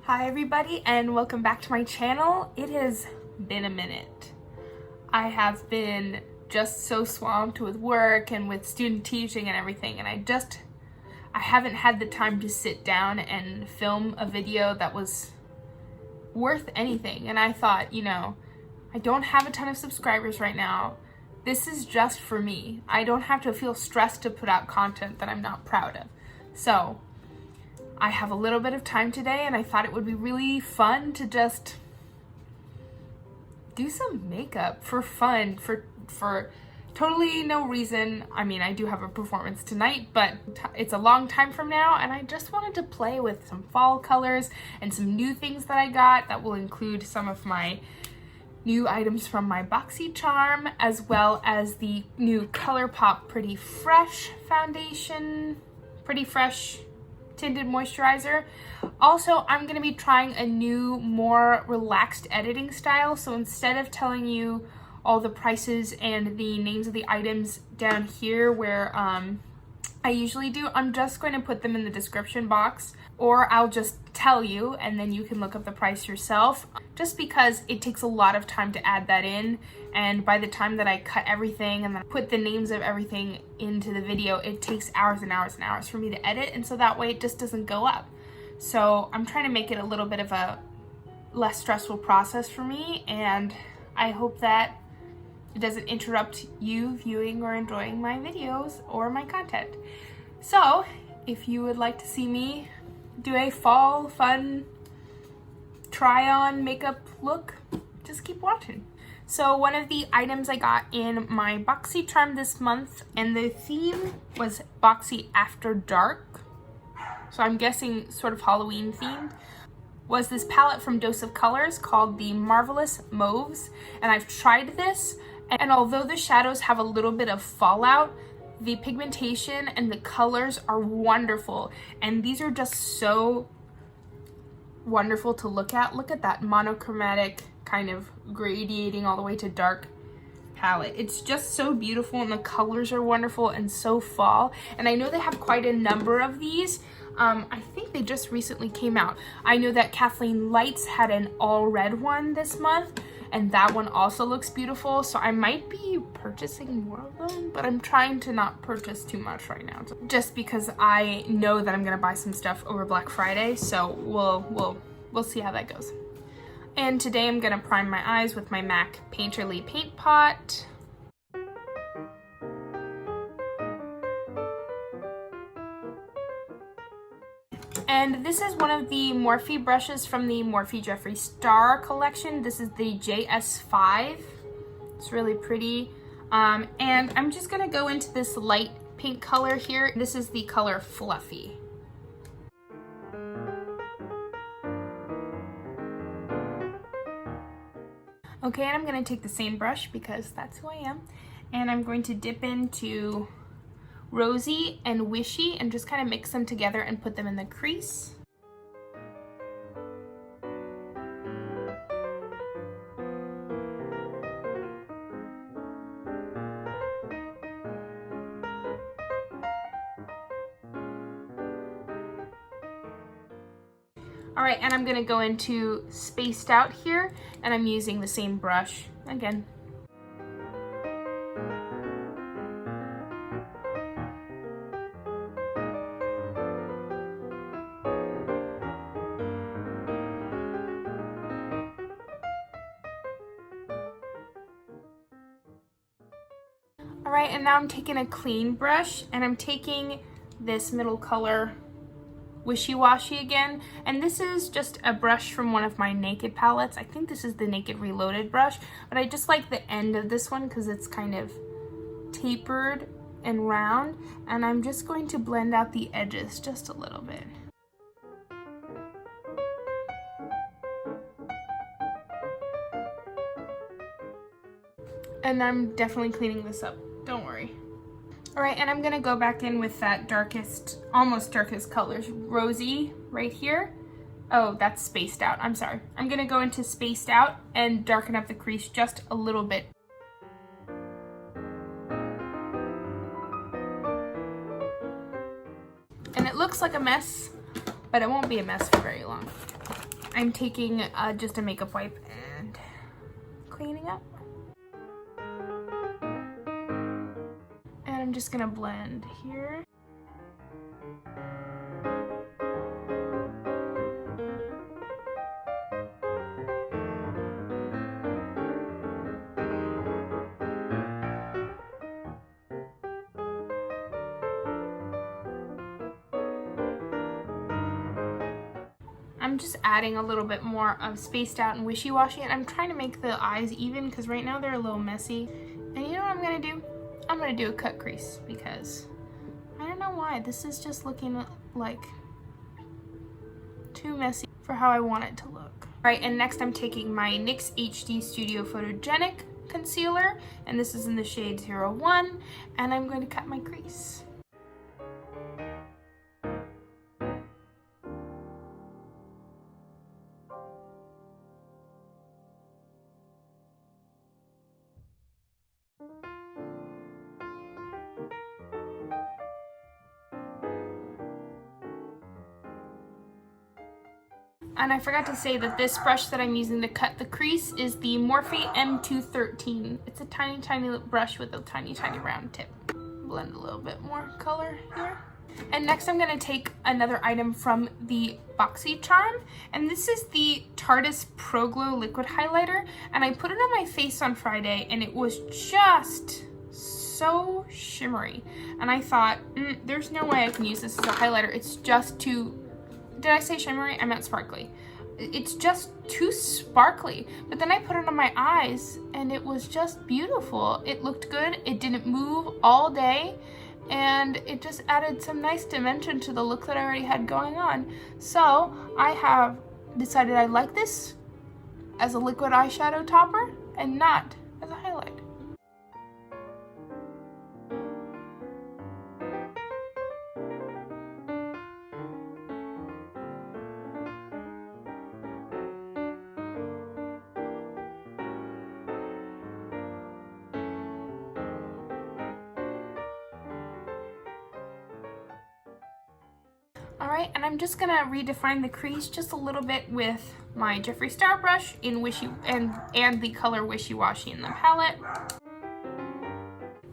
Hi everybody and welcome back to my channel. It has been a minute. I have been just so swamped with work and with student teaching and everything, and I haven't had the time to sit down and film a video that was worth anything. And I thought, I don't have a ton of subscribers right now. This is just for me. I don't have to feel stressed to put out content that I'm not proud of. So I have a little bit of time today and I thought it would be really fun to just do some makeup for fun, for totally no reason. I mean, I do have a performance tonight, but it's a long time from now, and I just wanted to play with some fall colors and some new things that I got that will include some of my new items from my Boxycharm, as well as the new ColourPop Pretty Fresh foundation, Pretty Fresh tinted moisturizer. Also, I'm gonna be trying a new, more relaxed editing style. So instead of telling you all the prices and the names of the items down here where I usually do, I'm just going to put them in the description box, or I'll just tell you and then you can look up the price yourself, just because it takes a lot of time to add that in, and by the time that I cut everything and then put the names of everything into the video, it takes hours and hours and hours for me to edit, and so that way it just doesn't go up. So I'm trying to make it a little bit of a less stressful process for me, and I hope that it doesn't interrupt you viewing or enjoying my videos or my content. So if you would like to see me do a fall fun try on makeup look, just keep watching. So one of the items I got in my Boxycharm this month, and the theme was Boxy After Dark, so I'm guessing sort of Halloween themed, was this palette from Dose of Colors called the Marvelous Mauves. And I've tried this, and although the shadows have a little bit of fallout, the pigmentation and the colors are wonderful, and these are just so wonderful to look at. Look at that monochromatic kind of gradiating all the way to dark palette. It's just so beautiful, and the colors are wonderful and so fall. And I know they have quite a number of these. I think they just recently came out. I know that Kathleen Lights had an all red one this month, and that one also looks beautiful, so I might be purchasing more of them, but I'm trying to not purchase too much right now, just because I know that I'm gonna buy some stuff over Black Friday, so we'll see how that goes. And today I'm gonna prime my eyes with my MAC Painterly Paint Pot. And this is one of the Morphe brushes from the Morphe Jeffree Star collection. This is the JS5. It's really pretty. And I'm just gonna go into this light pink color here. This is the color Fluffy. Okay, and I'm gonna take the same brush because that's who I am. And I'm going to dip into Rosy and Wishy and just kind of mix them together and put them in the crease. All right, and I'm gonna go into Spaced Out here, and I'm using the same brush again. All right, and now I'm taking a clean brush, and I'm taking this middle color Wishy Washy again, and this is just a brush from one of my Naked palettes. I think this is the Naked Reloaded brush, but I just like the end of this one because it's kind of tapered and round, and I'm just going to blend out the edges just a little bit. And I'm definitely cleaning this up, don't worry. All right, and I'm gonna go back in with that darkest, almost darkest colors, Rosy right here. Oh, that's Spaced Out, I'm sorry. I'm gonna go into Spaced Out and darken up the crease just a little bit. And it looks like a mess, but it won't be a mess for very long. I'm taking just a makeup wipe and cleaning up. And I'm just gonna blend here. I'm just adding a little bit more of spaced out and wishy-washy, and I'm trying to make the eyes even because right now they're a little messy. And you know what I'm gonna do? I'm gonna do a cut crease because I don't know why. This is just looking like too messy for how I want it to look. All right, and next I'm taking my NYX HD Studio Photogenic concealer, and this is in the shade 01, and I'm going to cut my crease. And I forgot to say that this brush that I'm using to cut the crease is the Morphe M213. It's a tiny, tiny brush with a tiny, tiny round tip. Blend a little bit more color here. And next I'm gonna take another item from the Boxycharm, and this is the Tarte's Pro Glow Liquid Highlighter, and I put it on my face on Friday, and it was just so shimmery. And I thought, there's no way I can use this as a highlighter. It's just too... Did I say shimmery? I meant sparkly. It's just too sparkly. But then I put it on my eyes and it was just beautiful. It looked good. It didn't move all day. And it just added some nice dimension to the look that I already had going on. So I have decided I like this as a liquid eyeshadow topper and not as a highlight. All right, and I'm just gonna redefine the crease just a little bit with my Jeffree Star brush in and the color Wishy Washy in the palette.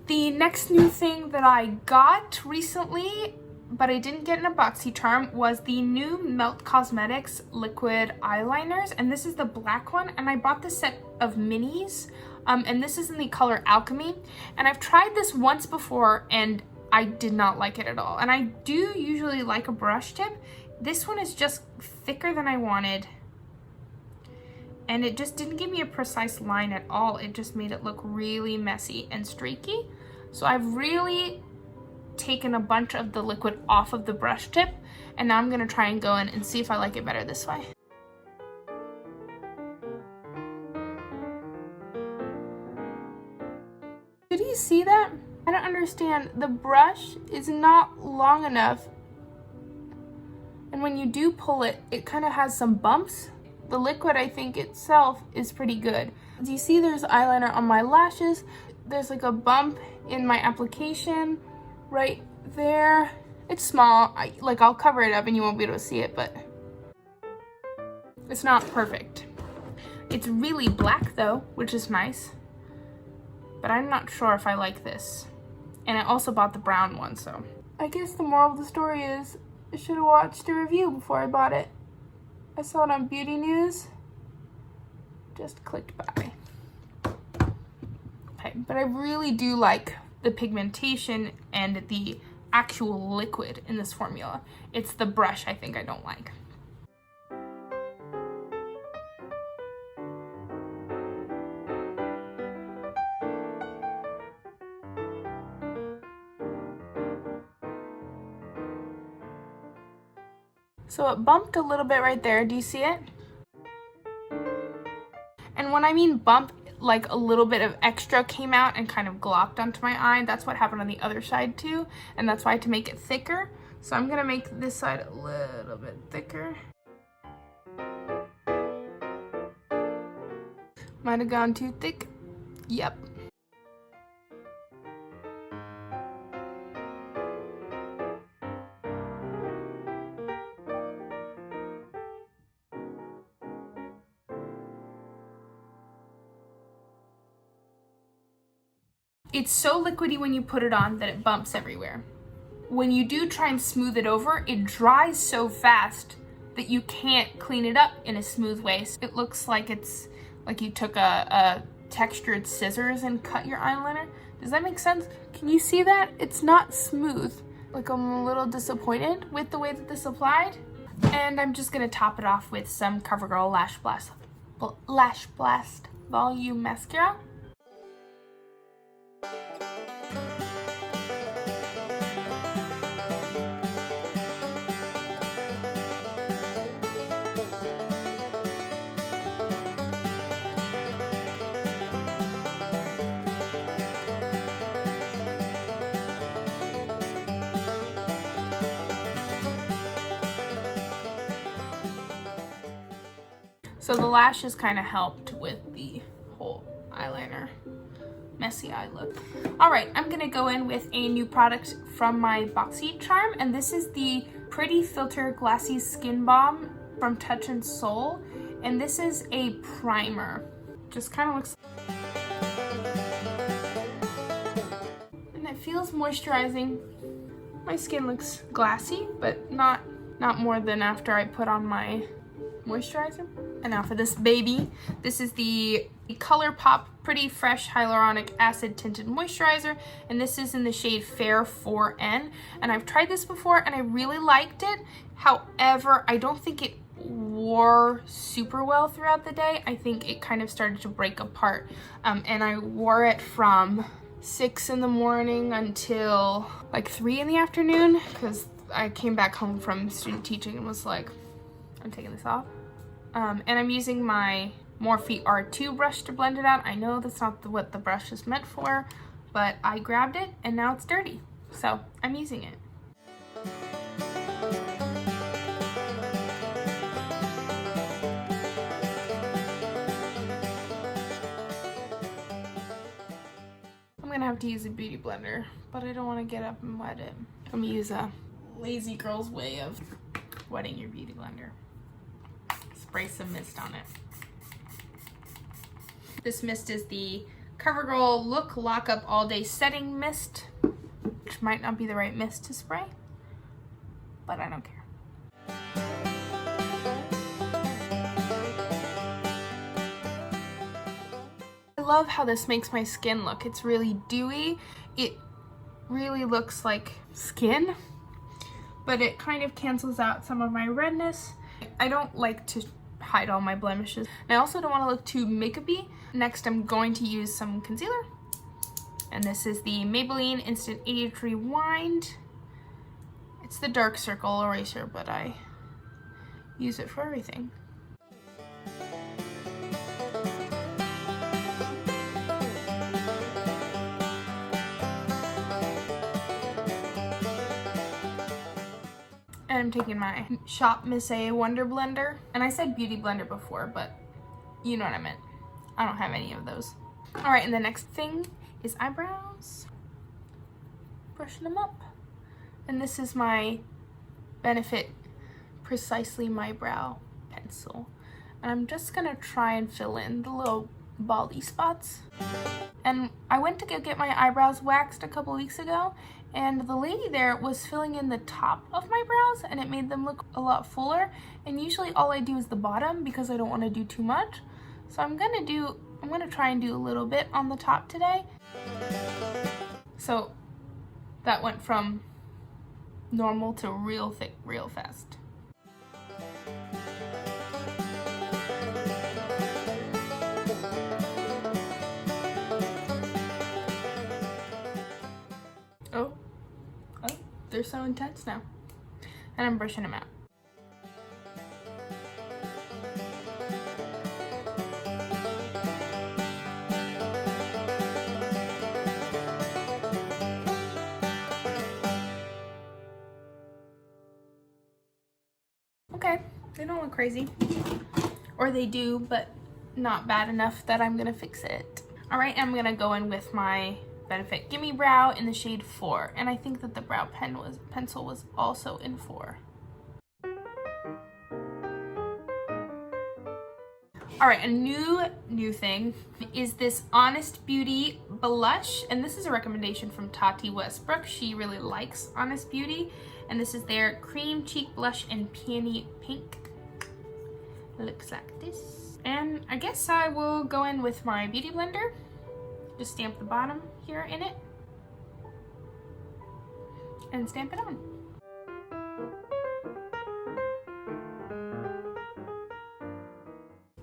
The next new thing that I got recently, but I didn't get in a Boxycharm, was the new Melt Cosmetics liquid eyeliners, and this is the black one, and I bought this set of minis, and this is in the color Alchemy, and I've tried this once before, and I did not like it at all. And I do usually like a brush tip. This one is just thicker than I wanted. And it just didn't give me a precise line at all. It just made it look really messy and streaky. So I've really taken a bunch of the liquid off of the brush tip. And now I'm gonna try and go in and see if I like it better this way. Did you see that? I don't understand. The brush is not long enough, and when you do pull it, it kind of has some bumps. The liquid, I think itself, is pretty good. Do you see there's eyeliner on my lashes? There's like a bump in my application right there. It's small. I'll cover it up and you won't be able to see it, but it's not perfect. It's really black though, which is nice, but I'm not sure if I like this. And I also bought the brown one, so. I guess the moral of the story is I should have watched a review before I bought it. I saw it on Beauty News. Just clicked by. Okay, but I really do like the pigmentation and the actual liquid in this formula. It's the brush I think I don't like. So it bumped a little bit right there. Do you see it? And when I mean bump, like a little bit of extra came out and kind of glopped onto my eye. That's what happened on the other side too. And that's why I had to make it thicker. So I'm gonna make this side a little bit thicker. Might have gone too thick. Yep. it's so liquidy when you put it on that it bumps everywhere. When you do try and smooth it over, it dries so fast that you can't clean it up in a smooth way. So it looks like it's like you took a textured scissors and cut your eyeliner. Does that make sense? Can you see that? It's not smooth. Like, I'm a little disappointed with the way that this applied. And I'm just gonna top it off with some CoverGirl Lash Blast Volume Mascara. So the lashes kind of helped with the whole eyeliner messy eye look. All right, I'm gonna go in with a new product from my Boxycharm, and this is the Pretty Filter Glassy Skin Balm from Touch and Soul, and this is a primer. Just kind of looks, and it feels moisturizing. My skin looks glassy, but not more than after I put on my moisturizer. And now for this baby, this is the ColourPop Pretty Fresh Hyaluronic Acid Tinted Moisturizer, and this is in the shade Fair 4N, and I've tried this before and I really liked it. However, I don't think it wore super well throughout the day. I think it kind of started to break apart, and I wore it from 6 in the morning until like 3 in the afternoon, because I came back home from student teaching and was like, I'm taking this off. And I'm using my Morphe R2 brush to blend it out. I know that's not what the brush is meant for, but I grabbed it and now it's dirty. So I'm using it. I'm gonna have to use a beauty blender, but I don't want to get up and wet it. I'm gonna use a lazy girl's way of wetting your beauty blender. Spray some mist on it. This mist is the CoverGirl Look Lock Up All Day Setting Mist, which might not be the right mist to spray, but I don't care. I love how this makes my skin look. It's really dewy. It really looks like skin, but it kind of cancels out some of my redness. I don't like to hide all my blemishes. And I also don't want to look too makeup-y. Next, I'm going to use some concealer. And this is the Maybelline Instant Age Rewind. It's the dark circle eraser, but I use it for everything. And I'm taking my Shop Miss A Wonder Blender. And I said beauty blender before, but you know what I meant. I don't have any of those. All right, and the next thing is eyebrows. Brushing them up. And this is my Benefit Precisely My Brow pencil. And I'm just gonna try and fill in the little baldy spots. And I went to go get my eyebrows waxed a couple weeks ago, and the lady there was filling in the top of my brows, and it made them look a lot fuller. And usually all I do is the bottom because I don't want to do too much. So I'm gonna try and do a little bit on the top today. So that went from normal to real thick real fast. Oh, they're so intense now. And I'm brushing them out. Okay, they don't look crazy. Or they do, but not bad enough that I'm gonna fix it. All right, I'm gonna go in with my Benefit Gimme Brow in the shade 4, and I think that the brow pencil was also in 4. All right, a new thing is this Honest Beauty blush, and this is a recommendation from Tati Westbrook. She really likes Honest Beauty, and this is their cream cheek blush in peony pink. It looks like this. And I guess I will go in with my beauty blender. Just stamp the bottom here in it and stamp it on.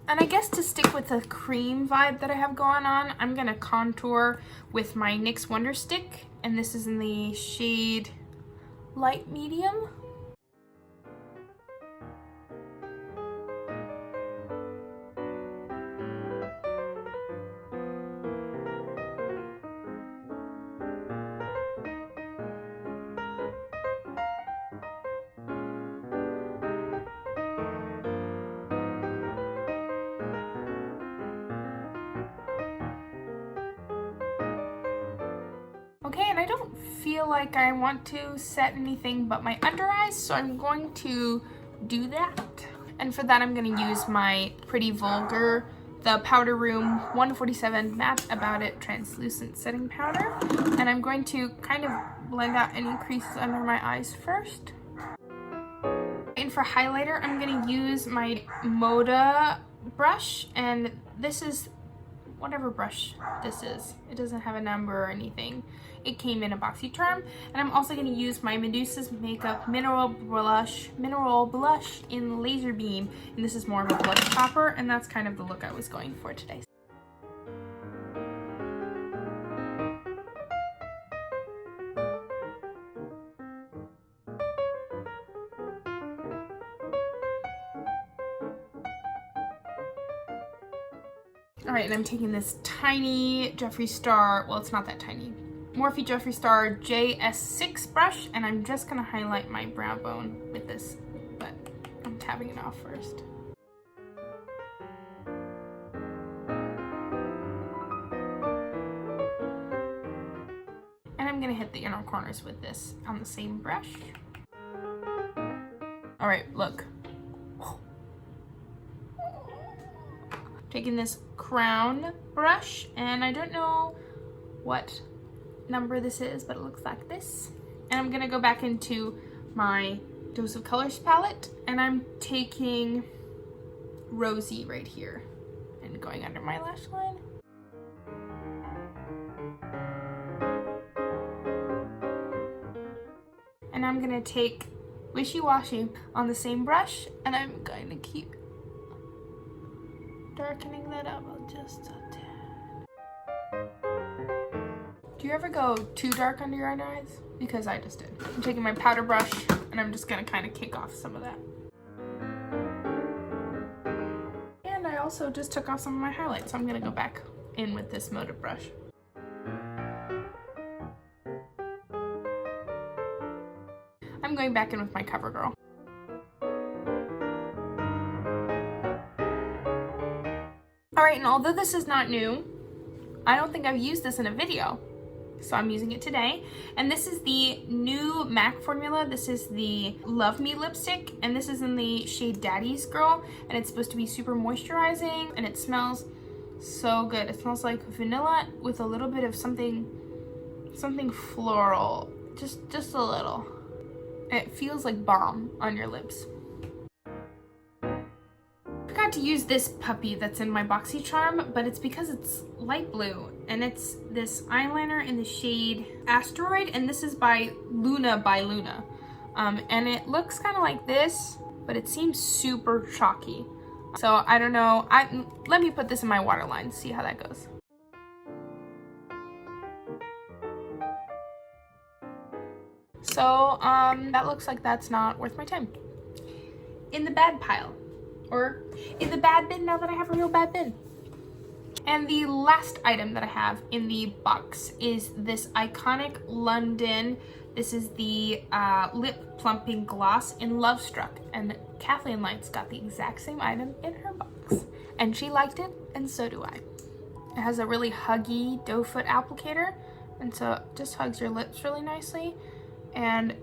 And I guess to stick with the cream vibe that I have going on, I'm gonna contour with my NYX Wonder Stick, and this is in the shade Light Medium. Okay, and I don't feel like I want to set anything but my under eyes, so I'm going to do that. And for that, I'm going to use my Pretty Vulgar, the Powder Room 147 Matte About It Translucent Setting Powder. And I'm going to kind of blend out any creases under my eyes first. And for highlighter, I'm going to use my Moda brush, and this is whatever brush this is. It doesn't have a number or anything. It came in a Boxycharm. And I'm also going to use my Medusa's Makeup Mineral Blush in Laser Beam. And this is more of a blush topper, and that's kind of the look I was going for today. All right, and I'm taking this tiny Jeffree Star, well, it's not that tiny, Morphe Jeffree Star JS6 brush, and I'm just gonna highlight my brow bone with this, but I'm tapping it off first. And I'm gonna hit the inner corners with this on the same brush. All right, look. Taking this crown brush, and I don't know what number this is, but it looks like this. And I'm gonna go back into my Dose of Colors palette, and I'm taking Rosy right here and going under my lash line. And I'm gonna take Wishy Washy on the same brush, and I'm going to keep darkening that up just a tad. Do you ever go too dark under your eyes? Because I just did. I'm taking my powder brush, and I'm just gonna kind of kick off some of that. And I also just took off some of my highlights, so I'm gonna go back in with this Moda brush. I'm going back in with my CoverGirl. Alright, and although this is not new, I don't think I've used this in a video, so I'm using it today. And this is the new MAC formula. This is the Love Me lipstick, and this is in the shade Daddy's Girl, and it's supposed to be super moisturizing, and it smells so good. It smells like vanilla with a little bit of something floral, just a little. It feels like balm on your lips. I forgot to use this puppy that's in my Boxycharm, but it's because it's light blue, and it's this eyeliner in the shade Asteroid, and this is by Luna and it looks kind of like this, but it seems super chalky. So I don't know. Let me put this in my waterline, see how that goes. So that looks like that's not worth my time. In the bad pile. Or in the bad bin now that I have a real bad bin. And the last item that I have in the box is this iconic London. This is the lip plumping gloss in Love Struck. And Kathleen Light's got the exact same item in her box. And she liked it, and so do I. It has a really huggy doe foot applicator, and so it just hugs your lips really nicely. And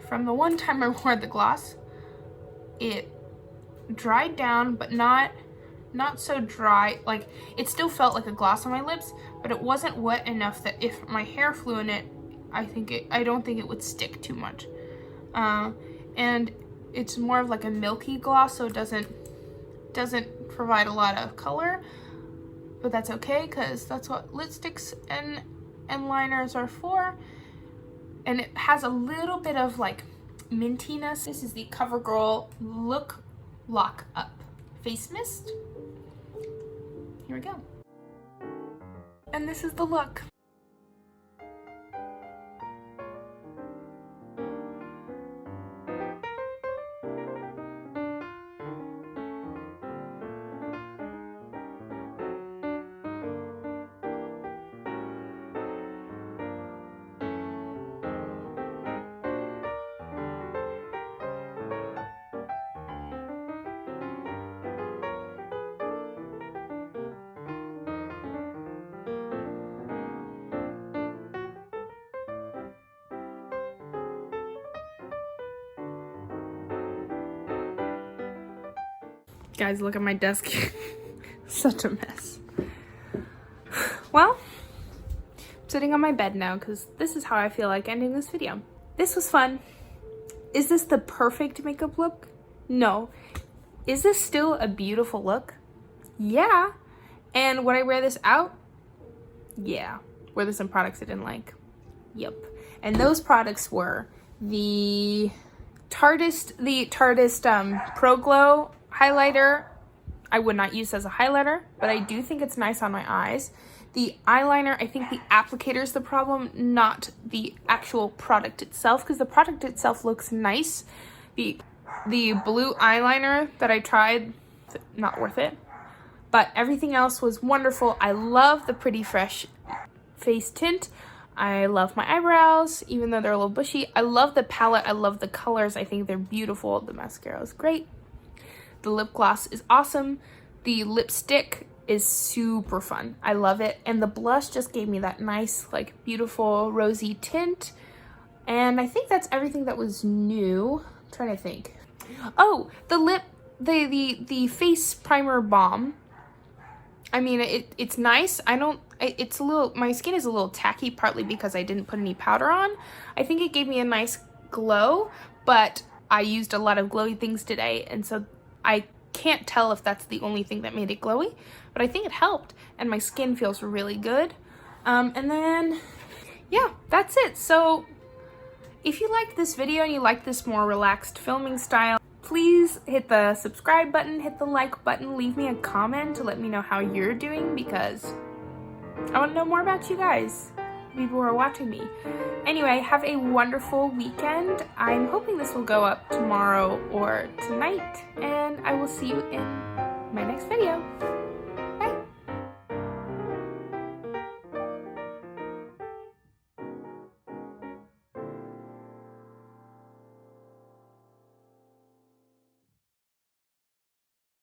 from the one time I wore the gloss, it dried down, but not not so dry. Like, it still felt like a gloss on my lips, but it wasn't wet enough that if my hair flew in it, I don't think it would stick too much. And it's more of like a milky gloss, so it doesn't provide a lot of color, but that's okay because that's what lipsticks and liners are for. And it has a little bit of like mintiness. This is the CoverGirl Lock Up Face Mist. Here we go. And this is the look. Guys, look at my desk. Such a mess. Well, I'm sitting on my bed now because this is how I feel like ending this video. This was fun. Is this the perfect makeup look? No. Is this still a beautiful look? Yeah. And would I wear this out? Yeah. Were there some products I didn't like? Yep. And those products were the Tartist Pro Glow highlighter. I would not use as a highlighter, but I do think it's nice on my eyes. The eyeliner, I think the applicator is the problem, not the actual product itself, because the product itself looks nice. The blue eyeliner that I tried, not worth it. But everything else was wonderful. I love the Pretty Fresh face tint. I love my eyebrows, even though they're a little bushy. I love the palette. I love the colors. I think they're beautiful. The mascara is great. The lip gloss is awesome. The lipstick is super fun. I love it. And the blush just gave me that nice, like, beautiful rosy tint. And I think that's everything that was new. I'm trying to think. Oh, the face primer balm. I mean, it's nice. It's a little, my skin is a little tacky, partly because I didn't put any powder on. I think it gave me a nice glow, but I used a lot of glowy things today, and so I can't tell if that's the only thing that made it glowy, but I think it helped, and my skin feels really good. And then, yeah, that's it. So if you liked this video and you like this more relaxed filming style, please hit the subscribe button, hit the like button, leave me a comment to let me know how you're doing, because I want to know more about you guys, people who are watching me. Anyway, have a wonderful weekend. I'm hoping this will go up tomorrow or tonight, and I will see you in my next video.